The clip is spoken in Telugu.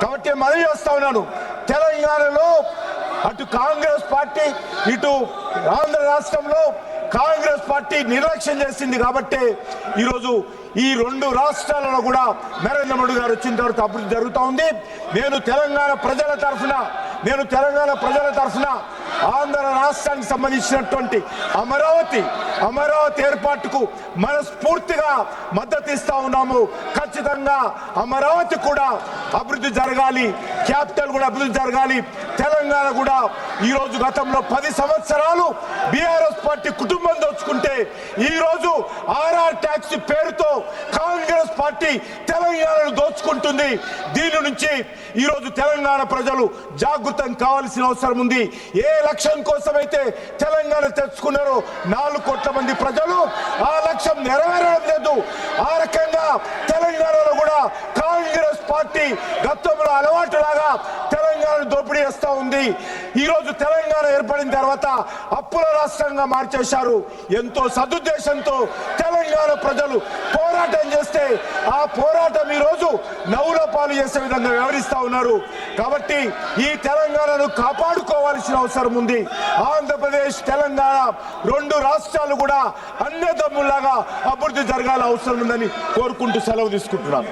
కాబట్టి మనవి చేస్తా ఉన్నాను, తెలంగాణలో అటు కాంగ్రెస్ పార్టీ ఇటు ఆంధ్ర రాష్ట్రంలో కాంగ్రెస్ పార్టీ నిర్లక్ష్యం చేసింది కాబట్టి ఈరోజు ఈ రెండు రాష్ట్రాలలో కూడా నరేంద్ర మోడీ గారు వచ్చిన తర్వాత అభివృద్ధి జరుగుతూ ఉంది. నేను తెలంగాణ ప్రజల తరఫున ఆంధ్ర రాష్ట్రానికి సంబంధించినటువంటి అమరావతి ఏర్పాటుకు మనస్ఫూర్తిగా మద్దతు ఇస్తా ఉన్నాము. ఖచ్చితంగా అమరావతి కూడా అభివృద్ధి జరగాలి, క్యాపిటల్ కూడా అభివృద్ధి జరగాలి. తెలంగాణ కూడా ఈరోజు గతంలో 10 సంవత్సరాలు బీఆర్ఎస్ పార్టీ కుటుంబం దోచుకుంటే ఈరోజు ఆర్ఆర్ ట్యాక్స్ పేరుతో కాంగ్రెస్ పార్టీ తెలంగాణను దోచుకుంటుంది. దీని నుంచి ఈరోజు తెలంగాణ ప్రజలు జాగృతం కావాల్సిన అవసరం ఉంది. ఏ లక్ష్యం కోసమైతే తెలంగాణ తెచ్చుకున్నారో 4 కోట్ల మంది ప్రజలు ఆ లక్ష్యం నెరవేరడం లేదు. ఆ రకంగా తెలంగాణలో కూడా కాంగ్రెస్ పార్టీ గతంలో అలవాటులాగా తెలంగాణను దోపిడీ చేస్తూ ఉంది. ఈరోజు తెలంగాణ ఏర్పడిన తర్వాత అప్పుల రాష్ట్రంగా మార్చేశారు. ఎంతో సదుద్దేశంతో తెలంగాణ ప్రజలు పోరాటం చేస్తే ఆ పోరాటం ఈరోజు నవ్వుల పాలు చేసే విధంగా వ్యవహరిస్తూ ఉన్నారు. కాబట్టి ఈ తెలంగాణను కాపాడుకోవాల్సిన అవసరం ఉంది. ఆంధ్రప్రదేశ్ తెలంగాణ 2 రాష్ట్రాలు కూడా అన్నదమ్ములాగా అభివృద్ధి జరగాల అవసరం ఉందని కోరుకుంటూ సెలవు తీసుకుంటున్నాను.